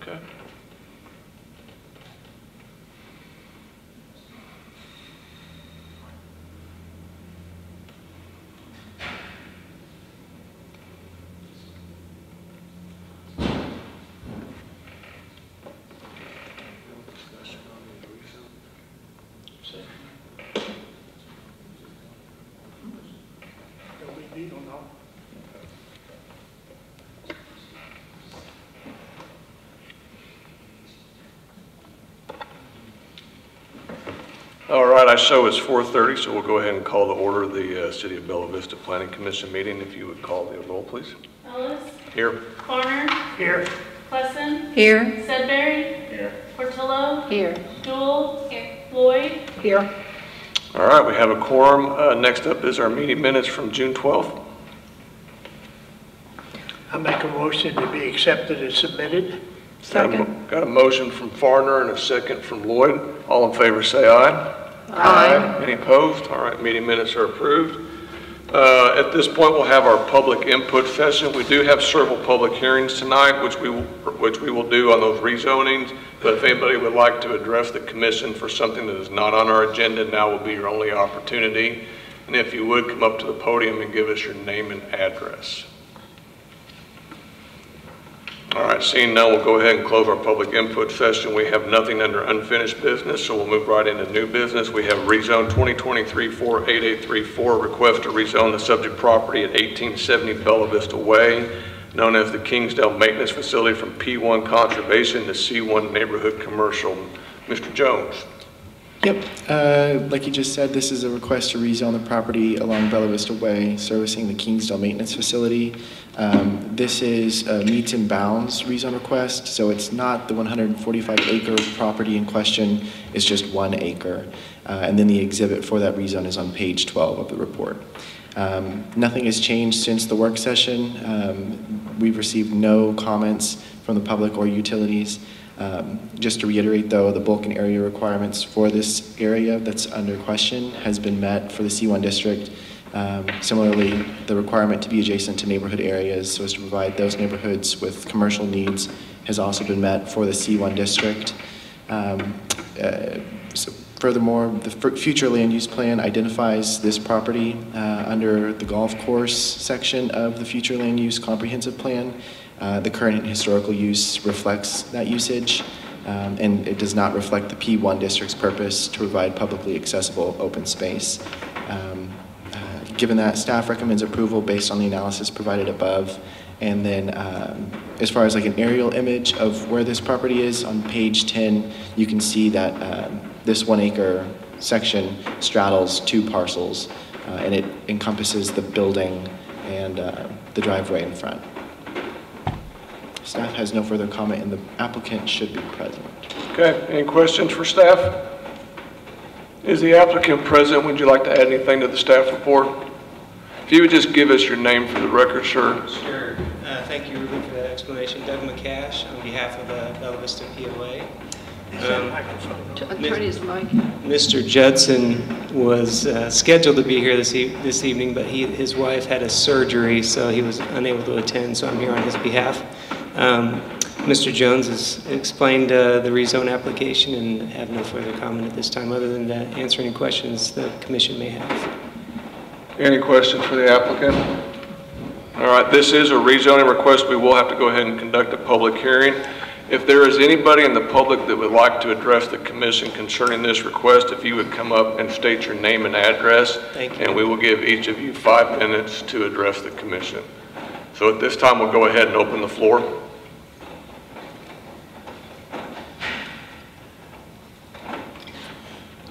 Okay. All right, I show it's 4:30, so we'll go ahead and call the order of the City of Bella Vista Planning Commission meeting. If you would call the roll, please. Ellis. Here. Farner. Here. Plesson. Here. Sudbury. Here. Portillo. Here. Jewell. Here. Lloyd. Here. All right, we have a quorum. Next up is our meeting minutes from June 12th. I make a motion to be accepted as submitted. Second. Got a motion from Farner and a second from Lloyd. All in favor say aye. Aye. Any opposed? All right, meeting minutes are approved. At this point, we'll have our public input session. We do have several public hearings tonight, which we will do on those rezonings. But if anybody would like to address the commission for something that is not on our agenda, now will be your only opportunity. And if you would, come up to the podium and give us your name and address. All right, seeing none, we'll go ahead and close our public input session. We have nothing under unfinished business, so we'll move right into new business. We have rezone 2023-48834, request to rezone the subject property at 1870 Bella Vista Way, known as the Kingsdale Maintenance Facility, from P1 Conservation to C1 Neighborhood Commercial. Mr. Jones. Yep, like you just said, this is a request to rezone the property along Bella Vista Way, servicing the Kingsdale Maintenance Facility. This is a meets and bounds rezone request, so it's not the 145-acre property in question, it's just 1 acre. And then the exhibit for that rezone is on page 12 of the report. Nothing has changed since the work session. We've received no comments from the public or utilities. Just to reiterate though, the bulk and area requirements for this area that's under question has been met for the C1 district. Similarly, the requirement to be adjacent to neighborhood areas so as to provide those neighborhoods with commercial needs has also been met for the C1 district. So furthermore, the future land use plan identifies this property under the golf course section of the future land use comprehensive plan. The current historical use reflects that usage, and it does not reflect the P1 district's purpose to provide publicly accessible open space. Given that, staff recommends approval based on the analysis provided above. And then as far as like an aerial image of where this property is, on page 10, you can see that this 1 acre section straddles 2 parcels, and it encompasses the building and the driveway in front. Staff has no further comment, and the applicant should be present. Okay, any questions for staff? Is the applicant present? Would you like to add anything to the staff report? If you would just give us your name for the record, sir. Sure. Thank you, Ruben, for that explanation. Doug McCash on behalf of the Bella Vista POA. Turn his mic. Mr. Judson was scheduled to be here this evening, but his wife had a surgery, so he was unable to attend, so I'm here on his behalf. Mr. Jones has explained the rezone application and have no further comment at this time other than to answer any questions the commission may have. Any questions for the applicant? All right, this is a rezoning request. We will have to go ahead and conduct a public hearing. If there is anybody in the public that would like to address the commission concerning this request, if you would come up and state your name and address, Thank you. And we will give each of you 5 minutes to address the commission. So at this time, we'll go ahead and open the floor.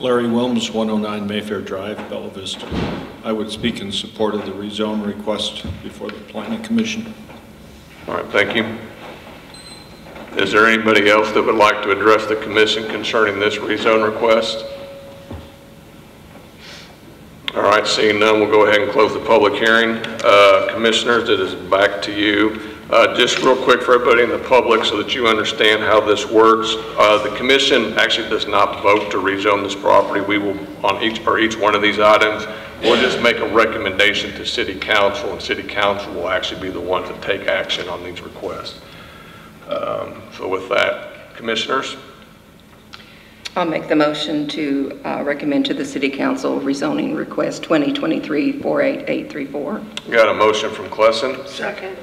Larry Wilms, 109 Mayfair Drive, Bella Vista. I would speak in support of the rezone request before the Planning Commission. All right, thank you. Is there anybody else that would like to address the commission concerning this rezone request? All right, seeing none, we'll go ahead and close the public hearing. Commissioners, it is back to you. Just real quick for everybody in the public so that you understand how this works. The commission actually does not vote to rezone this property. We will, on each one of these items, we'll just make a recommendation to City Council, and City Council will actually be the ones that take action on these requests. So with that, commissioners, I'll make the motion to recommend to the City Council rezoning request 2023-48834. got a motion from Klessen, Second.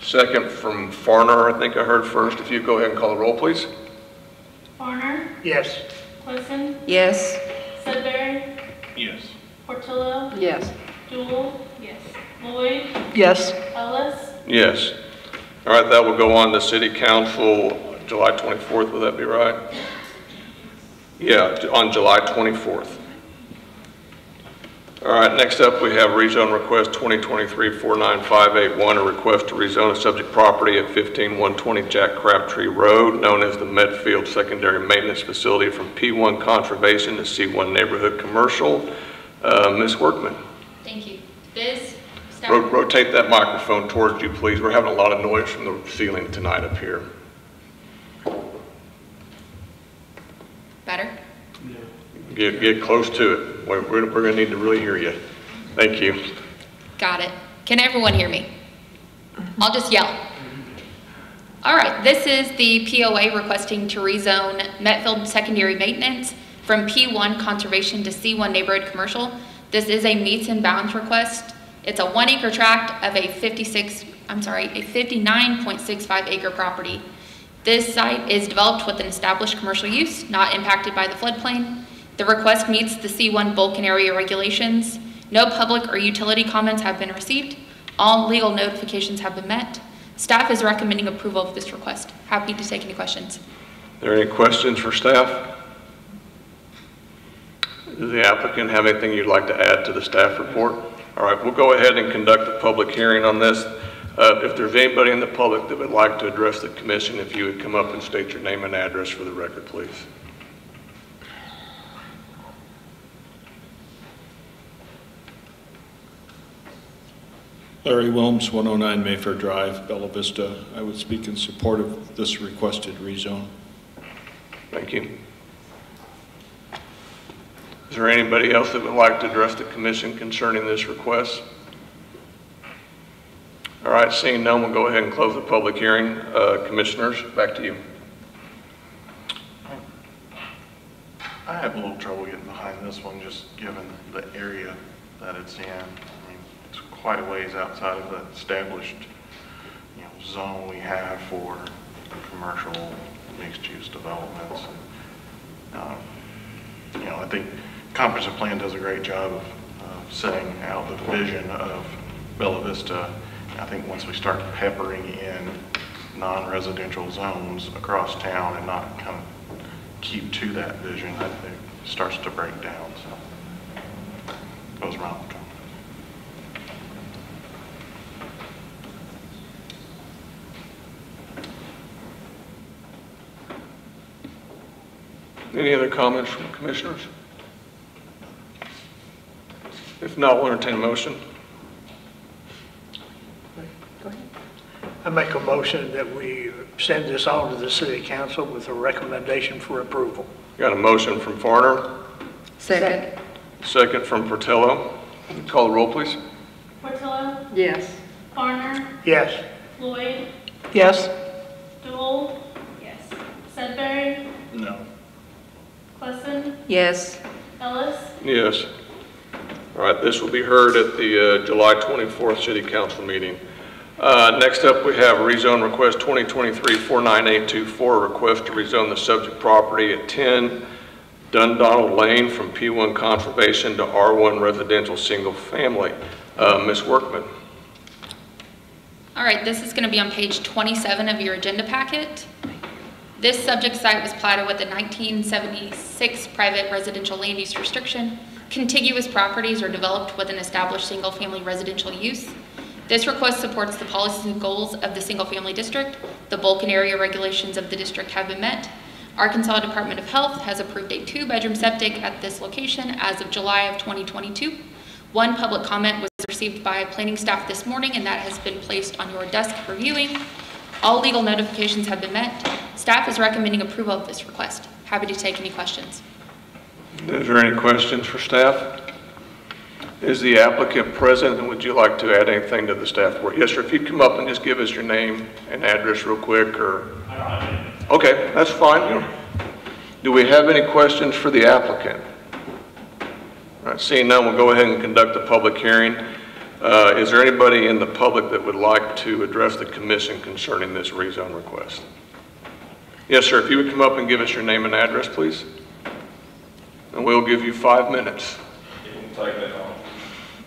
second from Farner, I think I heard first. If you go ahead and call the roll, please. Farner, Yes. Wilson, Yes. Sudbury, Yes. Portillo, Yes. Jewel, yes. Lloyd, Yes. Ellis, Yes. All right, that will go on to City Council July 24th, would that be right? Yeah, on July 24th. All right, next up we have rezone request 2023-49581, a request to rezone a subject property at 15120 Jack Crabtree Road, known as the Medfield Secondary Maintenance Facility, from P1 Conservation to C1 Neighborhood Commercial. Ms. Workman, Thank you. This staff. rotate that microphone towards you, please. We're having a lot of noise from the ceiling tonight up here. Better? Get close to it. We're going to need to really hear you. Thank you. Got it. Can everyone hear me? I'll just yell. All right, this is the POA requesting to rezone Metfield Secondary Maintenance from P1 Conservation to C1 Neighborhood Commercial. This is a meets and bounds request. It's a 1 acre tract of a 59.65 acre property. This site is developed with an established commercial use, not impacted by the floodplain. The request meets the C1 Vulcan area regulations. No public or utility comments have been received. All legal notifications have been met. Staff is recommending approval of this request. Happy to take any questions. Are there any questions for staff? Does the applicant have anything you'd like to add to the staff report? All right, we'll go ahead and conduct a public hearing on this. If there's anybody in the public that would like to address the commission, if you would come up and state your name and address for the record, please. Larry Wilms, 109 Mayfair Drive, Bella Vista. I would speak in support of this requested rezone. Thank you. Is there anybody else that would like to address the commission concerning this request? All right, seeing none, we'll go ahead and close the public hearing. Commissioners, back to you. I have a little trouble getting behind this one, just given the area that it's in. I mean, it's quite a ways outside of the established, zone we have for commercial mixed-use developments. I think comprehensive plan does a great job of setting out the vision of Bella Vista. I think once we start peppering in non-residential zones across town and not kind of keep to that vision, I think it starts to break down. So those are my comments. Any other comments from commissioners? If not, we'll entertain a motion. I make a motion that we send this on to the City Council with a recommendation for approval. Got a motion from Farner, Second. second from Portillo. Call the roll, please. Portillo, Yes. Farner, Yes. Lloyd, Yes. Jewel, yes. Sudbury, No. Klessen, Yes. Ellis, Yes. All right, this will be heard at the July 24th City Council meeting. Next up, we have rezone request 2023-49824, request to rezone the subject property at 10 Dundonald Lane from P1 Conservation to R1 Residential Single Family. Ms. Workman. All right, this is going to be on page 27 of your agenda packet. This subject site was platted with a 1976 private residential land use restriction. Contiguous properties are developed with an established single-family residential use. This request supports the policies and goals of the single-family district. The bulk and area regulations of the district have been met. Arkansas Department of Health has approved a 2-bedroom septic at this location as of July of 2022. One public comment was received by planning staff this morning, and that has been placed on your desk for viewing. All legal notifications have been met. Staff is recommending approval of this request. Happy to take any questions. Is there any questions for staff? Is the applicant present, and would you like to add anything to the staff report? Yes, sir, if you'd come up and just give us your name and address real quick, or... I Okay, that's fine. Do we have any questions for the applicant? All right, seeing none, we'll go ahead and conduct the public hearing. Is there anybody in the public that would like to address the commission concerning this rezone request? Yes, sir. If you would come up and give us your name and address, please. And we'll give you 5 minutes. You can take that on.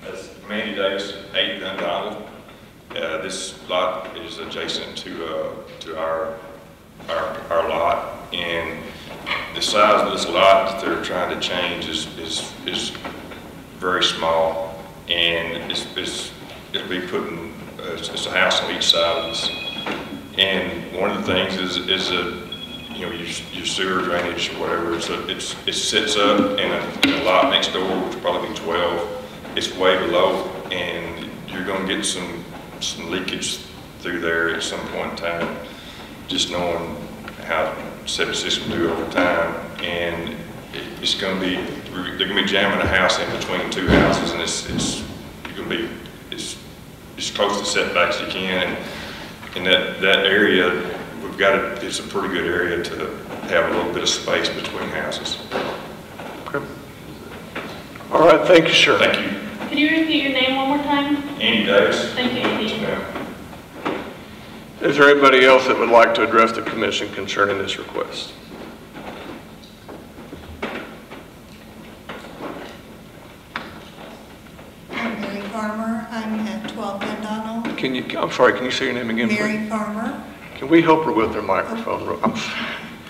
That's Mandy Davis, 8 Dundonald. This lot is adjacent to our lot, and the size of this lot that they're trying to change is very small, and it'll be putting it's a house on each side of this. And one of the things is your sewer drainage or whatever. So it sits up, and a lot next door, which will probably be 12, it's way below, and you're going to get some leakage through there at some point in time. Just knowing how septic system do over time, and it's going to be they're going to be jamming a house in between 2 houses, and it's going to be as close to setbacks as you can, and that area we've got it's a pretty good area to have a little bit of space between houses. Okay. All right, thank you, sir. Thank you. Could you repeat your name one more time? Andy Davis. Thank you, Andy. Yeah. Is there anybody else that would like to address the commission concerning this request? I'm Mary Farmer. I'm at 12 Dundonald. I'm sorry, can you say your name again, Mary please? Farmer. Can we help her with her microphone?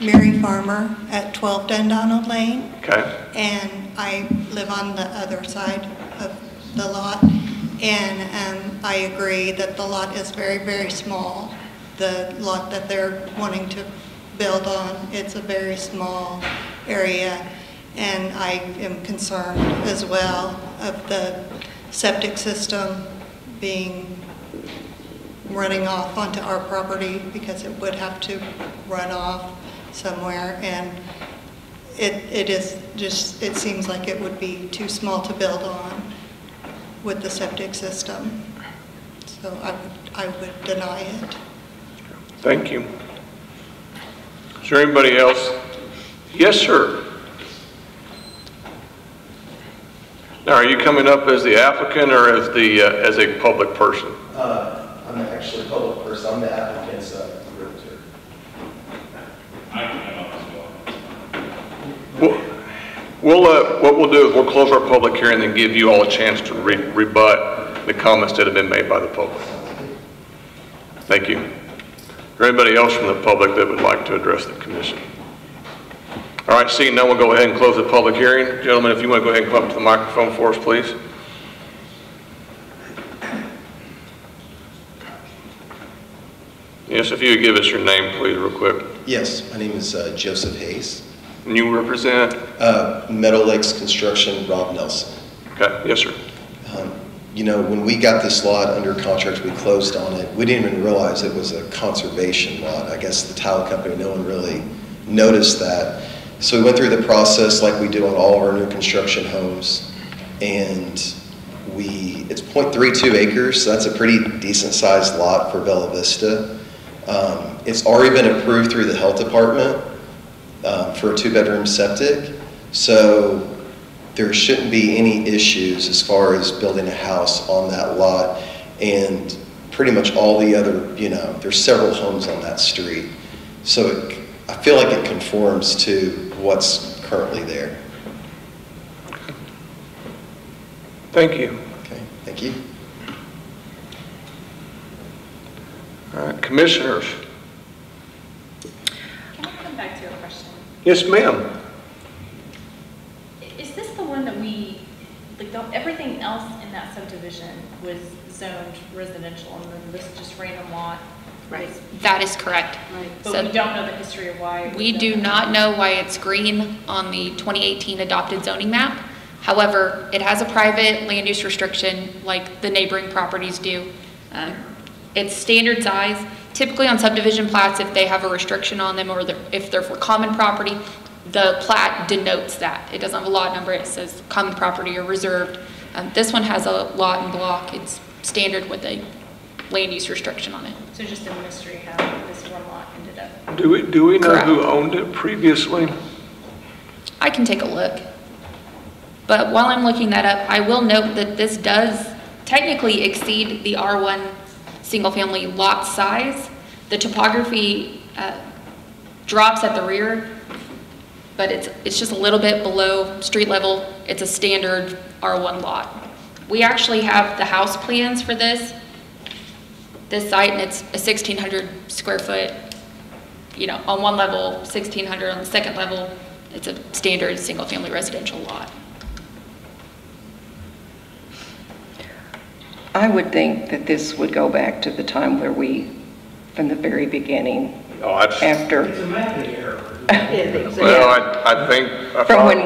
Mary Farmer at 12 Dundonald Lane. Okay. And I live on the other side of the lot. And I agree that the lot is very, very small. The lot that they're wanting to build on, it's a very small area. And I am concerned as well of the septic system running off onto our property, because it would have to run off somewhere. And it seems like it would be too small to build on with the septic system. So I would deny it. Thank you. Is there anybody else? Yes, sir. Now, are you coming up as the applicant or as a public person? I'm actually a public person. I'm the applicant's realtor. What we'll do is we'll close our public hearing and give you all a chance to rebut the comments that have been made by the public. Thank you. Is there anybody else from the public that would like to address the commission? All right, seeing none, we'll go ahead and close the public hearing. Gentlemen, if you want to go ahead and come up to the microphone for us, please. Yes, if you would give us your name, please, real quick. Yes, my name is Joseph Hayes. And you represent? Meadow Lakes Construction, Rob Nelson. Okay, yes, sir. You know, when we got this lot under contract, we closed on it. We didn't even realize it was a conservation lot. I guess the tile company, no one really noticed that. So we went through the process like we do on all of our new construction homes, and it's 0.32 acres, so that's a pretty decent sized lot for Bella Vista. It's already been approved through the health department for a 2-bedroom septic, so there shouldn't be any issues as far as building a house on that lot. And pretty much all the other, there's several homes on that street. So I feel like it conforms to what's currently there. Thank you. Okay, thank you. All right, commissioners. Can I come back to your question? Yes, ma'am. Is this the one that everything else in that subdivision was zoned residential, and then this just random lot? Right. That is correct. Right. But So we don't know the history of why. we do not know why it's green on the 2018 adopted zoning map. However, it has a private land use restriction like the neighboring properties do. It's standard size. Typically on subdivision plats, if they have a restriction on them or if they're for common property, the plat denotes that. It doesn't have a lot number. It says common property or reserved. This one has a lot and block. It's standard with a land use restriction on it. So just a mystery how this one lot ended up. Do we know Correct. who owned it previously? I can take a look. But while I'm looking that up, I will note that this does technically exceed the R1 single-family lot size. The topography drops at the rear, but it's just a little bit below street level. It's a standard R1 lot. We actually have the house plans for this site, and it's a 1,600 square foot, you know, on one level, 1,600 on the second level. It's a standard single-family residential lot. I would think that this would go back to the time where we, from the very beginning, after. It's a mapping error. Well, I think. From when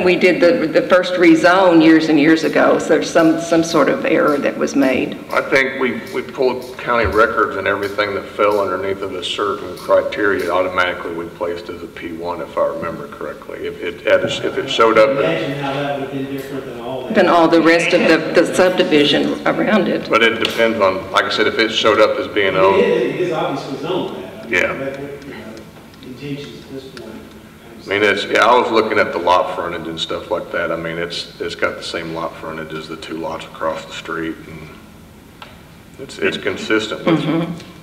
we did the first rezone years and years ago, so there's some sort of error that was made. I think we pulled county records, and everything that fell underneath of a certain criteria automatically we placed as a P1, if I remember correctly. If it showed up. Imagine how that would have been different than all that. Than all the rest of the subdivision around it. But it depends on, like I said, if it showed up as being owned. It is obviously zoned that. Yeah. Intentions at this point. I mean, I was looking at the lot frontage and stuff like that. I mean, it's got the same lot frontage as the two lots across the street, and it's consistent with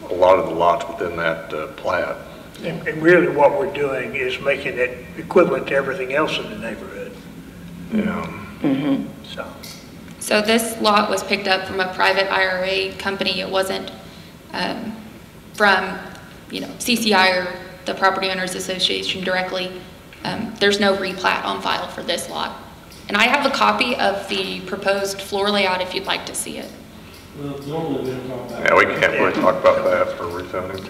a lot of the lots within that plat. And really what we're doing is making it equivalent to everything else in the neighborhood. Yeah. So this lot was picked up from a private IRA company. It wasn't from, you know, CCI or the Property Owners Association directly. There's no replat on file for this lot. And I have a copy of the proposed floor layout if you'd like to see it. Well, normally we don't talk about. Yeah, we can't really talk about that for rezoning.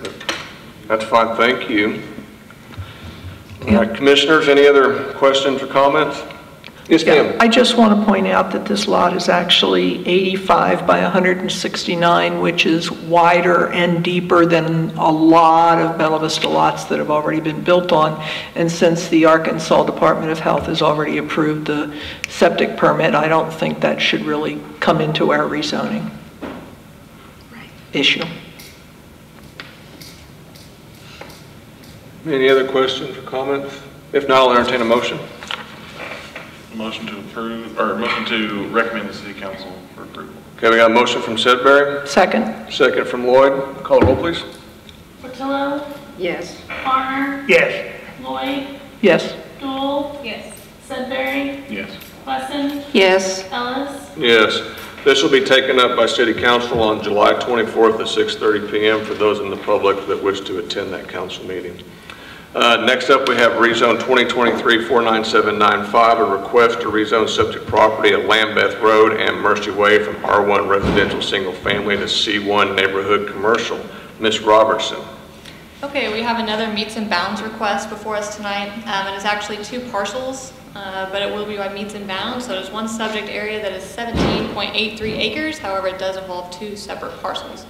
That's fine, thank you. All right, commissioners, any other questions or comments? Yes, ma'am. I just want to point out that this lot is actually 85 by 169, which is wider and deeper than a lot of Bella Vista lots that have already been built on. And since the Arkansas Department of Health has already approved the septic permit, I don't think that should really come into our rezoning issue. Any other questions or comments? If not, I'll entertain a motion. Motion to approve, or motion to recommend the city council for approval. Okay, we got a motion from Sedbury. Second. Second from Lloyd. Call the roll, please. Portillo? Yes. Farner? Yes. Lloyd? Yes. Dool? Yes. Sudbury? Yes. Wesson? Yes. Ellis? Yes. This will be taken up by City Council on July 24th at 6:30 p.m. for those in the public that wish to attend that council meeting. Next up, we have rezone 2023-49795, a request to rezone subject property at Lambeth Road and Mercy Way from R1 residential single family to C1 neighborhood commercial. Ms. Robertson. Okay, we have another meets and bounds request before us tonight. It is actually two parcels, but it will be by meets and bounds. So there's one subject area that is 17.83 acres. However, it does involve two separate parcels.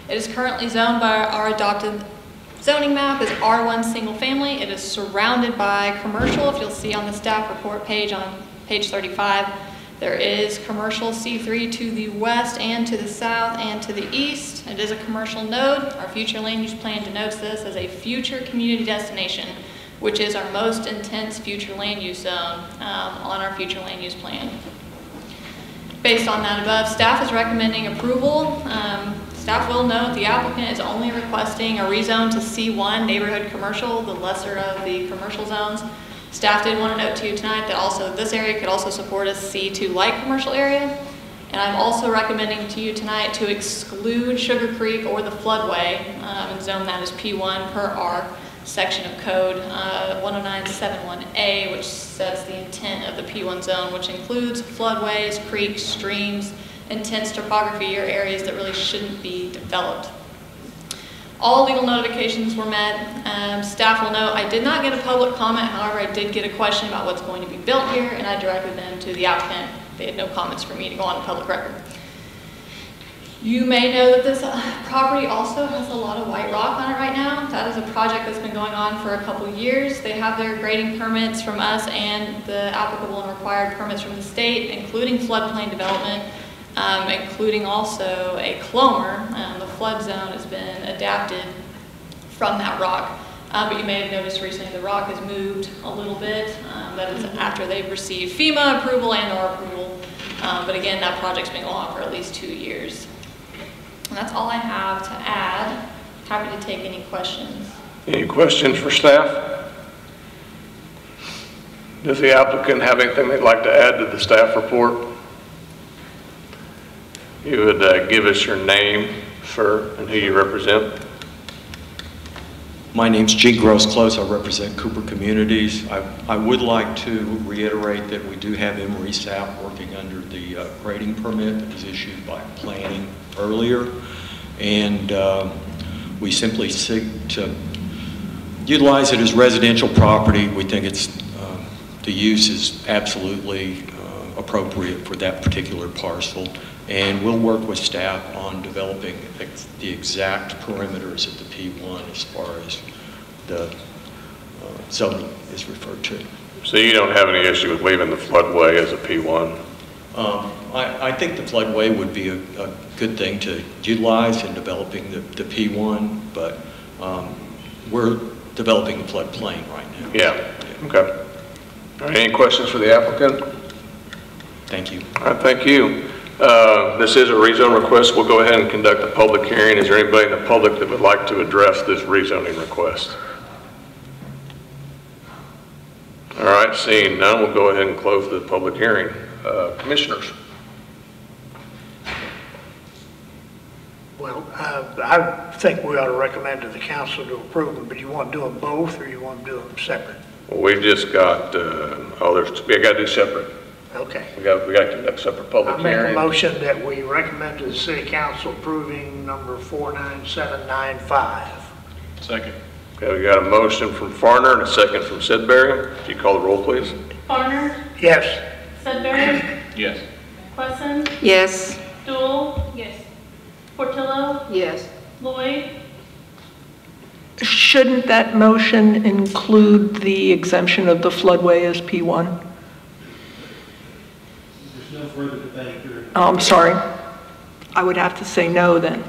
It is currently zoned by our adopted zoning map is R1 single family. It is surrounded by commercial. If you'll see on the staff report page on page 35, there is commercial C3 to the west and to the south and to the east. It is a commercial node. Our future land use plan denotes this as a future community destination, which is our most intense future land use zone on our future land use plan. Based on that above, staff is recommending approval. Staff will note the applicant is only requesting a rezone to C1 neighborhood commercial, the lesser of the commercial zones. Staff did want to note to you tonight that also this area could also support a C2 light commercial area. And I'm also recommending to you tonight to exclude Sugar Creek or the floodway and zone that as P1 per our section of code 10971A, which sets the intent of the P1 zone, which includes floodways, creeks, streams, intense topography, or areas that really shouldn't be developed. All legal notifications were met. Staff will note I did not get a public comment. However, I did get a question about what's going to be built here, and I directed them to the applicant. They had no comments for me to go on the public record. You may know that this property also has a lot of white rock on it right now. That is a project that's been going on for a couple years. They have their grading permits from us and the applicable and required permits from the state, including floodplain development, including also a clomer. The flood zone has been adapted from that rock. But you may have noticed recently the rock has moved a little bit. That is after they've received FEMA approval and our approval. But again, that project's been going on for at least 2 years. And that's all I have to add. Happy to take any questions. Any questions for staff? Does the applicant have anything they'd like to add to the staff report? You would give us your name, sir, and who you represent. My name's G. Gross Close. I represent Cooper Communities. I would like to reiterate that we do have Emory SAP working under the grading permit that was issued by planning earlier. And we simply seek to utilize it as residential property. We think it's the use is absolutely appropriate for that particular parcel. And we'll work with staff on developing the exact perimeters of the P1 as far as the zoning is referred to. So you don't have any issue with leaving the floodway as a P1? I think the floodway would be a good thing to utilize in developing the P1, but we're developing the floodplain right now. Yeah, okay. All right, any questions for the applicant? Thank you. All right, thank you. This is a rezone request. We'll go ahead and conduct a public hearing. Is there anybody in the public that would like to address this rezoning request? All right, seeing none, we'll go ahead and close the public hearing. Commissioners? Well, I think we ought to recommend to the council to approve them, but you want to do them both or you want to do them separate? Well, we just got, we got to do separate. Okay. We got to conduct separate public I make hearing. a motion that we recommend to the city council approving number 49795. Second. Okay, we got a motion from Farner and a second from Sidbury. If you call the roll, please. Farner, Yes. Sudbury, Yes. Wesson, Yes. Stoll. Yes. Portillo, Yes. Lloyd, Shouldn't that motion include the exemption of the floodway as P1? There's no further debate here. Oh, I'm sorry. I would have to say no then.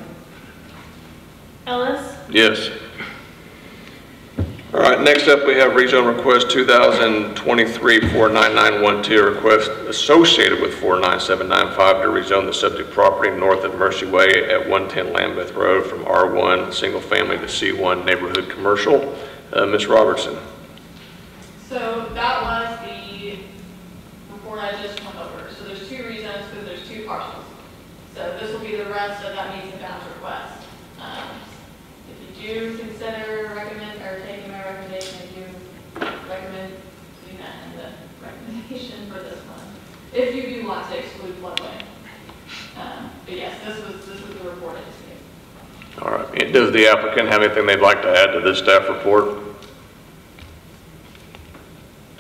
Ellis, Yes. All right, next up we have rezone request 2023-49912, request associated with 49795 to rezone the subject property north of Mercy Way at 110 Lambeth Road from R1 single family to C1 neighborhood commercial. Ms. Robertson. So that was the report I just went over. So there's 2 reasons because there's 2 parcels. So this will be the rest of that meets and bounds request. If you do consider taking my recommendation, I do recommend doing that in the recommendation for this one. If you do want to exclude floodway. But yes, this was the report I just gave. All right, does the applicant have anything they'd like to add to this staff report?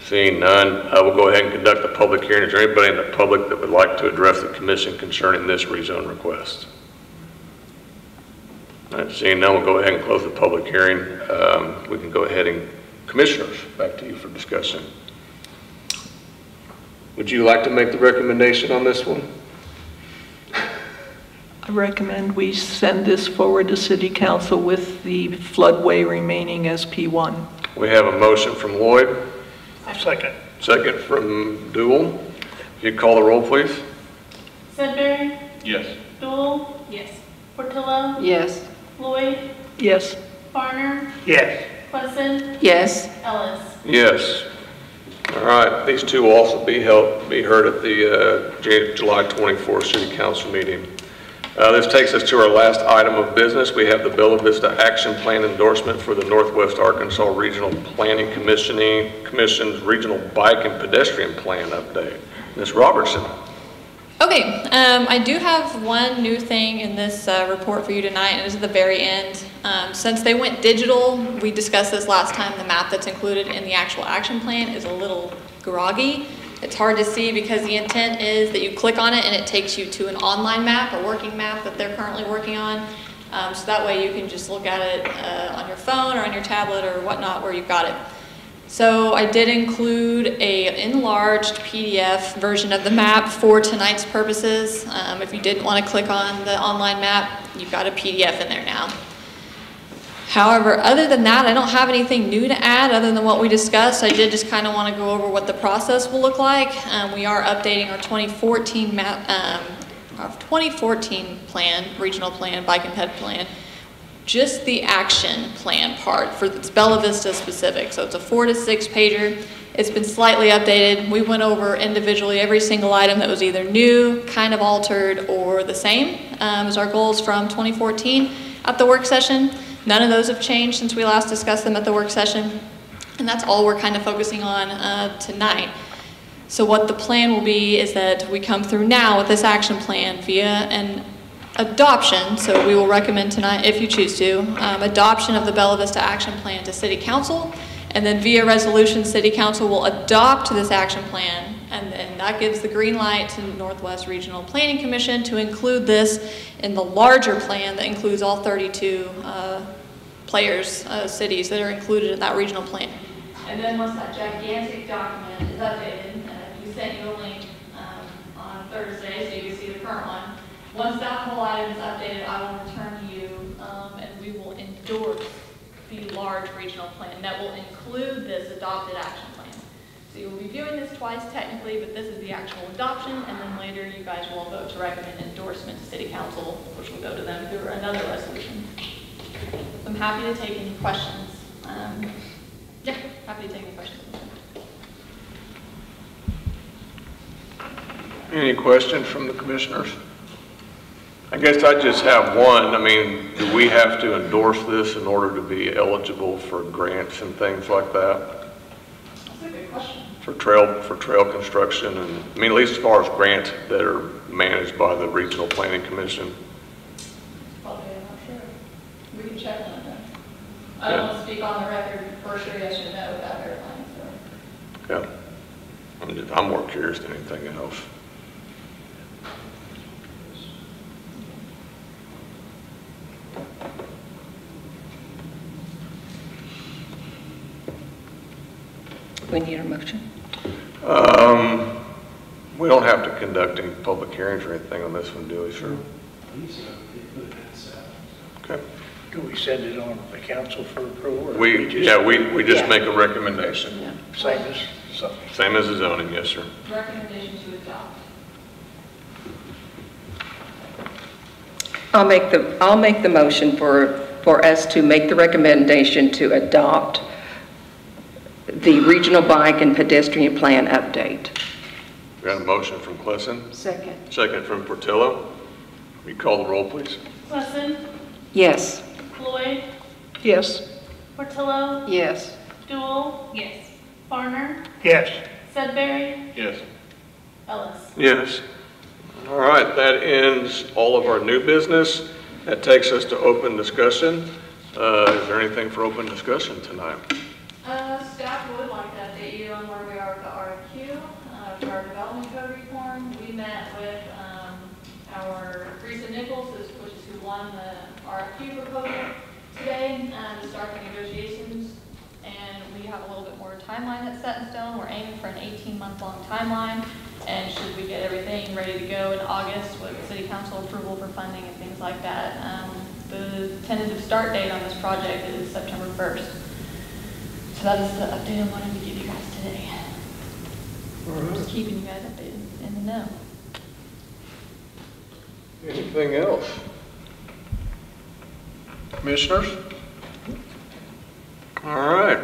Seeing none, we'll go ahead and conduct the public hearing. Is there anybody in the public that would like to address the commission concerning this rezone request? All right, seeing none, we'll go ahead and close the public hearing. We can go ahead and, commissioners, back to you for discussion. Would you like to make the recommendation on this one? I recommend we send this forward to city council with the floodway remaining as P1. We have a motion from Lloyd. Second. Second from Dool. If you'd call the roll, please. Sudbury, Yes. Stoll. Yes. Portillo, Yes. Lloyd, Yes. Farner, Yes. Wesson, Yes. Ellis. Yes. All right, these two will also be heard at the July 24th City Council meeting. This takes us to our last item of business. We have the Bella Vista Action Plan endorsement for the Northwest Arkansas Regional Planning Commission's Regional Bike and Pedestrian Plan update. Ms. Robertson. Okay, I do have one new thing in this report for you tonight, and it's at the very end. Since they went digital, we discussed this last time, the map that's included in the actual action plan is a little groggy. It's hard to see because the intent is that you click on it and it takes you to an online map, a working map that they're currently working on. So that way you can just look at it on your phone or on your tablet or whatnot where you've got it. So I did include an enlarged PDF version of the map for tonight's purposes. If you didn't want to click on the online map, you've got a PDF in there now. However, other than that, I don't have anything new to add other than what we discussed. I did just kind of want to go over what the process will look like. We are updating our 2014 plan, regional plan, bike and ped plan. Just the action plan part for it's Bella Vista specific. So it's a 4 to 6 pager. It's been slightly updated. We went over individually every single item that was either new, kind of altered, or the same as our goals from 2014 at the work session. None of those have changed since we last discussed them at the work session. And that's all we're kind of focusing on tonight. So what the plan will be is that we come through now with this action plan via an adoption. So we will recommend tonight, if you choose to, adoption of the Bella Vista action plan to City Council. And then via resolution, City Council will adopt this action plan, and then that gives the green light to Northwest Regional Planning Commission to include this in the larger plan that includes all 32 cities that are included in that regional plan. And then once that gigantic document is updated, we sent you a link on Thursday so you can see the current one. Once that whole item is updated, I will return to you and we will endorse the large regional plan that will include this adopted action plan. So you will be viewing this twice technically, but this is the actual adoption, and then later you guys will vote to recommend endorsement to City Council, which will go to them through another resolution. I'm happy to take any questions. Yeah, happy to take any questions. Any questions from the commissioners? I guess I just have one. I mean, do we have to endorse this in order to be eligible for grants and things like that? That's a good question. For trail construction, and I mean, at least as far as grants that are managed by the Regional Planning Commission. Probably, I'm not sure. We can check on that. I don't want to speak on the record for sure, yes or no, without verifying. So. Yeah, I'm more curious than anything else. We need a motion. We don't have to conduct any public hearings or anything on this one, do we, sir? Okay. Do we send it on to the council for approval? We just make a recommendation. Yeah. Same as something. Same as the zoning, yes, sir. Recommendation to adopt. I'll make the motion for us to make the recommendation to adopt the regional bike and pedestrian plan update. We got a motion from Klessen. Second. Second from Portillo. Will you call the roll, please? Klessen, Yes. Floyd, Yes. Portillo, Yes. Duell. Yes. Farner, Yes. Sudbury, Yes. Ellis. Yes. All right, that ends all of our new business. That takes us to open discussion. Is there anything for open discussion tonight? Staff would like to update you on where we are with the RFQ for our development code reform. We met with our Teresa Nichols, which is who won the RFQ proposal today, to start the negotiations. And we have a little bit more timeline that's set in stone. We're aiming for an 18-month-long timeline. And should we get everything ready to go in August with city council approval for funding and things like that, the tentative start date on this project is September 1st. So that is the update I wanted to give you guys today. Just keeping you guys updated in the know. Anything else? Commissioners? All right.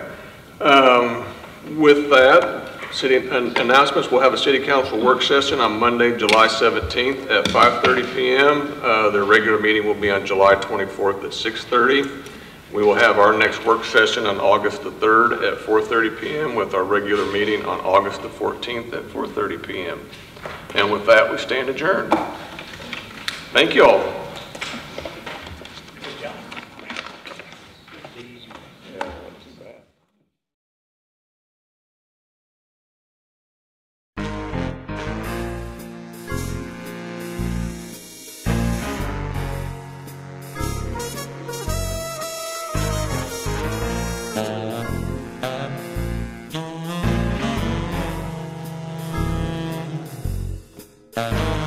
With that, city announcements, we'll have a city council work session on Monday, July 17th at 5:30 p.m. Their regular meeting will be on July 24th at 6:30. We will have our next work session on August the 3rd at 4:30 p.m. with our regular meeting on August the 14th at 4:30 p.m. And with that, we stand adjourned. Thank you all. Bye.